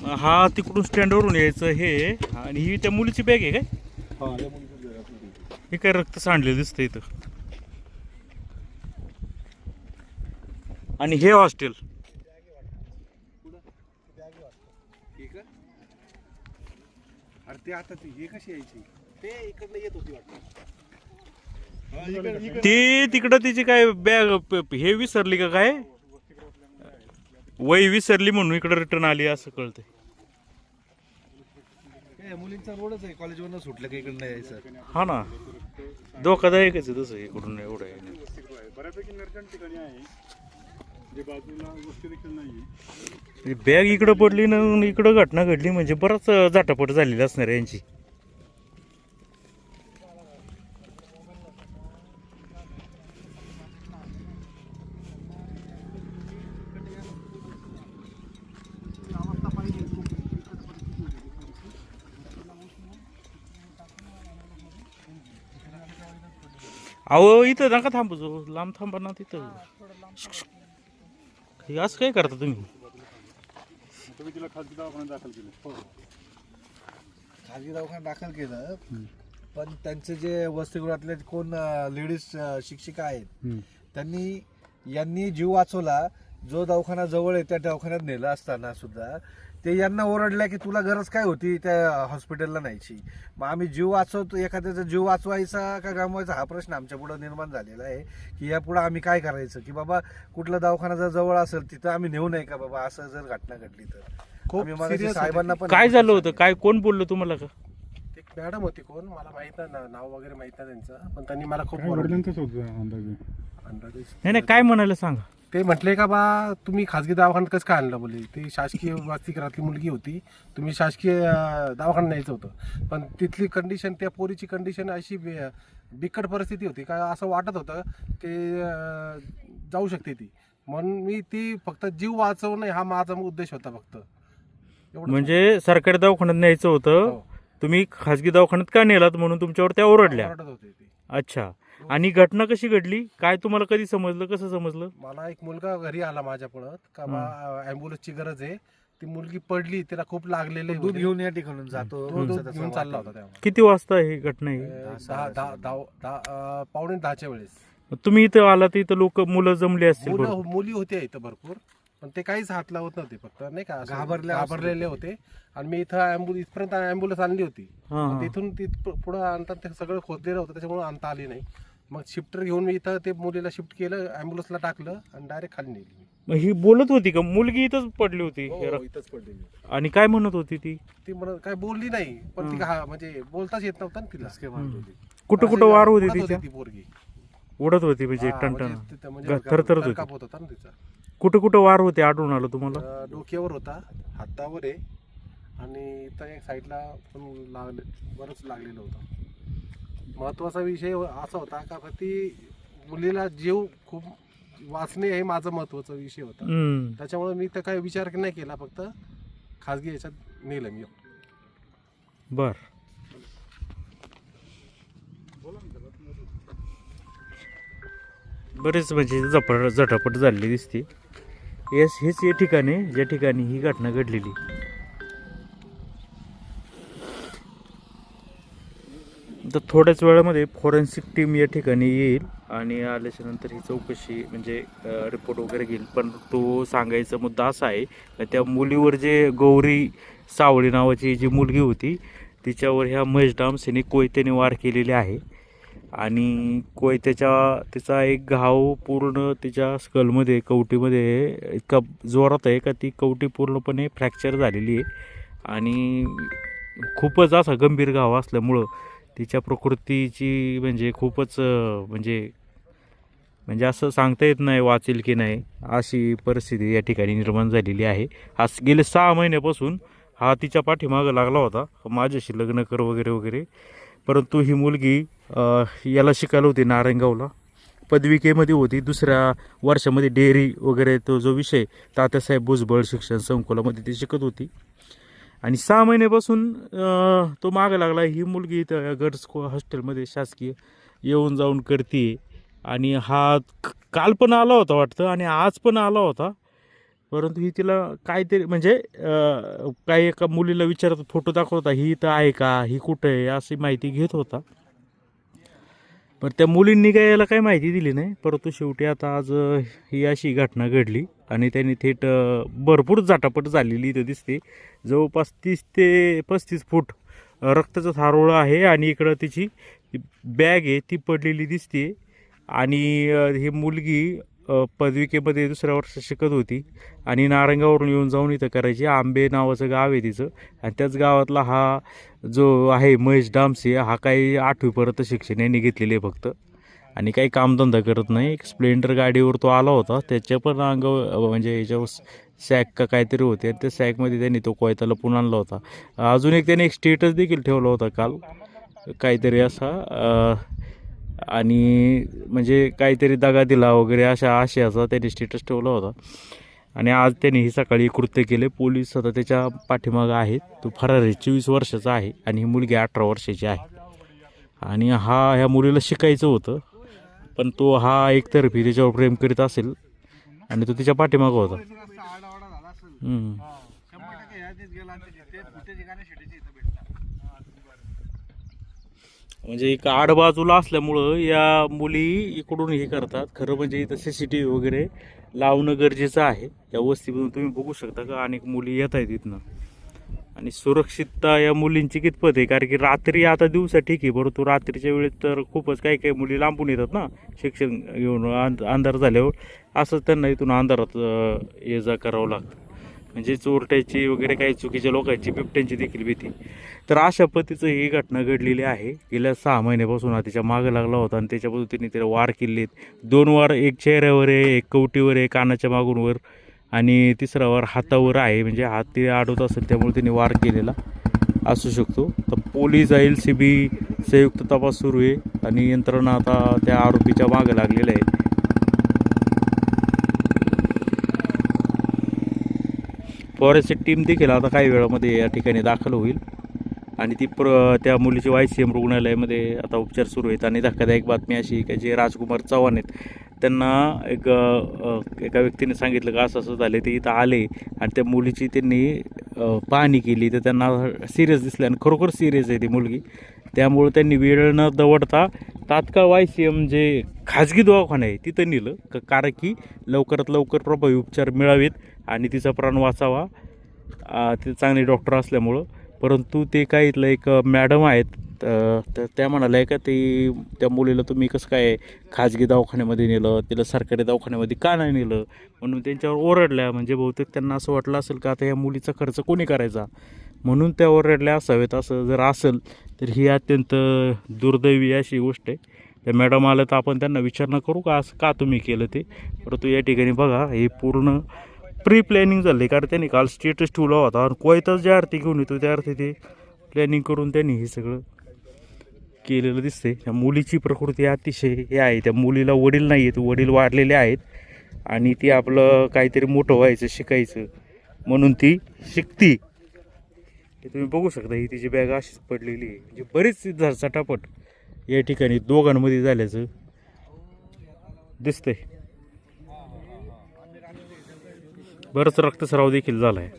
हा तिकडून स्टँडवरून यायचं हे, आणि ही त्या मुलीची बॅग आहे काय? हा त्या मुलीचं बॅग असणार आहे. हे काय रक्त सांडलेलं दिसतं इथं. आणि हे हॉस्टेल ठीक आहे. अरे ते आता हे कशी यायची, ते इकडनं येत होती वाटतं. ती तिकडं तिची काय बॅग हे विसरली का काय, वही विसरली म्हणून इकडं रिटर्न आली असं कळतंय. मुलींचा रोडच आहे, कॉलेजवरनं सुटलं की इकडनं यायचं. हा ना, धोकादायकच आहे तसं इकडून एवढं आहे. बऱ्यापैकी निर्जन ठिकाणी आहे, जे बाजूला गोष्टी देखील नाही. बॅग इकडं पडली ना, इकडं घटना घडली म्हणजे बराच झाटापट झालेली असणार आहे यांची. अहो इथं नका थांबू, जो लांब थांबा ना तिथं. हे असं काय करता तुम्ही? तुम्ही तिला खाजगी दवाखान्यात दाखल केलं. हो, खाजगी दवाखान्यात दाखल केलं, पण त्यांचे जे वसतिगृहातले कोण लेडीज शिक्षिका आहेत, यांनी जीव वाचवला. जो दवाखाना जवळ आहे त्या दवाखान्यात नेलं असताना सुद्धा ते यांना ओरडल्या की तुला गरज काय होती त्या हॉस्पिटलला न्यायची. मग आम्ही जीव वाचवतो, एखाद्याचा जीव वाचवायचा का गमवायचा हा प्रश्न आमच्या पुढे निर्माण झालेला आहे की यापुढे आम्ही काय करायचं, की बाबा कुठला दवाखाना जर जवळ असेल तिथं आम्ही नेऊ नये का बाबा, असं जर घटना घडली तर. आम्ही मगाशी साहेबांना पण काय झालं होतं, काय कोण बोललं तुम्हाला का? एक मॅडम होती, कोण मला माहित नाही, नाव वगैरे माहित नाही त्यांचं, पण त्यांनी मला खूप अंदाजे नाही नाही, काय म्हणाले सांगा. ते म्हटले का बा तुम्ही खाजगी दवाखान्यात कसं काय आणलं, बोलले ती शासकीय वसतिगृहातली मुलगी होती, तुम्ही शासकीय दवाखान्यात न्यायचं होतं. पण तिथली कंडिशन, त्या पोरीची कंडिशन अशी बिकट परिस्थिती होती का असं वाटत होतं की जाऊ शकते ती. म्हणून मी ती फक्त जीव वाचवणं हा माझा उद्देश होता फक्त. म्हणजे सरकारी दवाखान्यात न्यायचं होतं, तुम्ही खाजगी दवाखान्यात का नेलात म्हणून तुमच्यावर त्या ओरडल्या. अच्छा, आणि घटना कशी घडली, काय तुम्हाला कधी समजलं, कसं समजलं? मला एक मुलगा घरी आला माझ्या पळत का बा ॲम्ब्युलन्सची गरज आहे, ती मुलगी पडली, तिला खूप लागलेले, दूध घेऊन या ठिकाणून जातो, घेऊन चालला होता तेव्हा. किती वाजता ही घटना आहे? 9:45च्या वेळेस. तुम्ही इथं आला तर इथं लोक मुलं जमली असतील, मुली होत्या इथं भरपूर, पण ते काहीच हात लावत नव्हते, फक्त नाही का घाबरलेले होते. आणि मी इथं इथपर्यंत ॲम्ब्युलन्स आणली होती, तिथून पुढे आणतात ते सगळं खोदलेलं होतं, त्याच्यामुळे आणता आली नाही. मग शिफ्टर घेऊन मी इथं ते मुलीला शिफ्ट केलं, ॲम्ब्युलन्सला टाकलं आणि डायरेक्ट खाली नेली. ही बोलत होती का मुलगी? इथंच पडली होती. इथंच पडली. आणि काय म्हणत होती ती? ती म्हणत काय बोलली नाही, पण ती म्हणजे बोलताच येत नव्हतं ना तिला. कुठं कुठं वार होती तिच्या? ती पोरगी उडत होती म्हणजे टणटण थरथरत होती. काप होता ना तिचा. कुठं कुठं वार होते आढळून आलं तुम्हाला? डोक्यावर होता, हातावर आहे, आणि इथं एक साईडला पण बरंच लागलेलं होतं. महत्वाचा विषय असा होता का ती मुलीला जीव खूप वाचणे हे माझा महत्वाचा विषय होता. त्याच्यामुळे मी तर काही विचार नाही केला, फक्त खाजगी याच्यात नेलं मी. बर, बरेच म्हणजे झटापट झालेली दिसते. हेच हे ठिकाण आहे ज्या ठिकाणी ही घटना घडलेली. तर थोड्याच वेळामध्ये फॉरेन्सिक टीम या ठिकाणी येईल आणि आल्याच्या नंतर ही चौकशी म्हणजे रिपोर्ट वगैरे घेईल. पण तो सांगायचा मुद्दा असा आहे की त्या मुलीवर जे गौरी सावळी नावाची जी मुलगी होती तिच्यावर ह्या महेश डामसेने कोयत्याने वार केलेले आहे. आणि तिचा एक घाव पूर्ण तिच्या स्कलमध्ये, कवटीमध्ये इतका जोरात आहे का ती कवटी पूर्णपणे फ्रॅक्चर झालेली आहे. आणि खूपच असा गंभीर घाव असल्यामुळं तिच्या प्रकृतीची म्हणजे खूपच म्हणजे असं सांगता येत नाही वाचेल की नाही, अशी परिस्थिती या ठिकाणी निर्माण झालेली आहे. आज गेले 6 महिन्यापासून हा तिच्या पाठीमागं लागला होता माझ्याशी लग्न कर वगैरे वगैरे. परंतु ही मुलगी याला शिकायला होती नारायणगावला, पदविकेमध्ये होती, 2ऱ्या वर्षामध्ये डेअरी वगैरे तो जो विषय तात्यासाहेब भुजबळ शिक्षण संकुलामध्ये ती शिकत होती. आणि 6 महिन्यापासून तो मागं लागला. ही मुलगी त्या गर्ल्स हॉस्टेलमध्ये शासकीय येऊन जाऊन करते. आणि हा काल पण आला होता वाटतं आणि आज पण आला होता. परंतु ही तिला काहीतरी म्हणजे काही एका मुलीला विचारत फोटो दाखवता ही इथं आहे का, ही कुठं आहे, अशी माहिती घेत होता. पण त्या मुलींनी काय याला काही माहिती दिली नाही. परंतु शेवटी आता आज ही अशी घटना घडली आणि त्यांनी थेट भरपूर जाटापट झालेली इथं दिसते. जवळपास 30 ते 35 फूट रक्ताचं थारोळं आहे आणि इकडं तिची बॅग आहे ती पडलेली दिसते. आणि ही मुलगी पदविकेमध्ये 2ऱ्या वर्षात शिकत होती आणि नारंगावरून येऊन जाऊन इथं करायची. आंबे नावाचं गाव आहे तिचं आणि त्याच गावातला हा जो आहे महेश डामसे, हा काही 8वीपर्यंत शिक्षण यांनी घेतलेले आहे फक्त आणि काही कामधंदा करत नाही. एक स्प्लेंडर गाडीवर तो आला होता, त्याच्या पण अंग म्हणजे याच्यावर सॅक का काहीतरी होते आणि त्या सॅकमध्ये त्यांनी तो कोयता लपून आणला होता. अजून एक त्याने एक स्टेटस देखील ठेवला होता काल काहीतरी असा आणि म्हणजे काहीतरी दगा दिला वगैरे अशा आशयाचा त्यांनी स्टेटस ठेवला होता. आणि आज त्यांनी ही सकाळी कृत्य केले. पोलीस आता त्याच्या पाठीमागं आहेत. तो फरार आहे, 24 वर्षाचा आहे आणि ही मुलगी 18 वर्षाची आहे. आणि ह्या मुलीला शिकायचं होतं पण तो हा एकतर्फी त्याच्यावर प्रेम करीत असेल आणि तो तिच्या पाठीमागं होता. म्हणजे एक आडबाजूला असल्यामुळं या मुली इकडून हे करतात. खरं म्हणजे इथं CCTV वगैरे लावणं गरजेचं आहे. या वस्तीमधून तुम्ही बघू शकता का अनेक मुली येत आहेत इथनं आणि सुरक्षितता या मुलींची कितपत आहे. कारण की रात्री आता दिवसा ठीक आहे, परंतु रात्रीच्या वेळेत तर खूपच काही काही मुली लांबून येतात ना शिक्षण घेऊन. अंधार झाल्यावर असंच त्यांना इथून अंधारात ये जा करावं लागतं. म्हणजे चोरट्याची वगैरे काही चुकीच्या लोकांची बिबट्यांची देखील भीती. तर अशा पद्धतीचं ही घटना घडलेली आहे. गेल्या 6 महिन्यापासून हा तिच्या मागं लागला होता आणि त्याच्या पद्धतीने तिला वार केलेत. 2 वार एक चेहऱ्यावर आहे, एक कवटीवर आहे, कानाच्या मागून वर आणि 3रा वार हातावर आहे. म्हणजे हात ते आडवत असेल त्यामुळे तिने वार केलेला असू शकतो. तर पोलीस LCB संयुक्त तपास सुरू आहे आणि यंत्रणा आता त्या आरोपीच्या मागं लागलेलं आहे. फॉरेस्टची टीम देखील आता काही वेळामध्ये या ठिकाणी दाखल होईल आणि त्या मुलीची YCM रुग्णालयामध्ये आता उपचार सुरू आहेत. आणि धक्कादायक बातमी अशी की जे राजकुमार चव्हाण आहेत त्यांना एका व्यक्तीने सांगितलं का असं असं झालं. ते इथं आले आणि त्या मुलीची त्यांनी पाहणी केली तर त्यांना सिरियस दिसलं आणि खरोखर सिरियस आहे ती मुलगी. त्यामुळे त्यांनी वेळ न दवडता तात्काळ YCM जे खाजगी दवाखाना आहे तिथं नेलं कारण की लवकरात लवकर प्रभावी उपचार मिळावेत आणि तिचा प्राण वाचावा. ते चांगले डॉक्टर असल्यामुळं. परंतु ते काय इथलं एक मॅडम आहेत तर त्या म्हणाल्या का त्या मुलीला तुम्ही कसं काय खाजगी दवाखान्यामध्ये नेलं, तिला सरकारी दवाखान्यामध्ये का नाही नेलं म्हणून त्यांच्यावर ओरडल्या. म्हणजे बहुतेक त्यांना असं वाटलं असेल का आता या मुलीचा खर्च कोणी करायचा म्हणून त्या ओरडल्या असावेत. असं जर असेल तर ही अत्यंत दुर्दैवी अशी गोष्ट आहे. त्या मॅडम आलं तर आपण त्यांना विचारणा करू का असं का तुम्ही केलं ते. परंतु या ठिकाणी बघा हे पूर्ण प्री प्लॅनिंग झालं कारण त्यांनी काल स्टेटस ठेवला होता आणि कोयताच ज्या अर्थी घेऊन येतो त्या अर्थी ते प्लॅनिंग करून त्यांनी हे सगळं केलेलं दिसते. त्या मुलीची प्रकृती अतिशय हे आहे. त्या मुलीला वडील नाही आहेत, वडील वाढलेले आहेत आणि ती आपलं काहीतरी मोठं व्हायचं शिकायचं म्हणून ती शिकती. हे तुम्ही बघू शकता ही तिची बॅग अशीच पडलेली आहे. म्हणजे बरीच झटापट या ठिकाणी दोघांमध्ये झाल्याचं दिसतंय. बरंच रक्तस्राव देखील झाला आहे.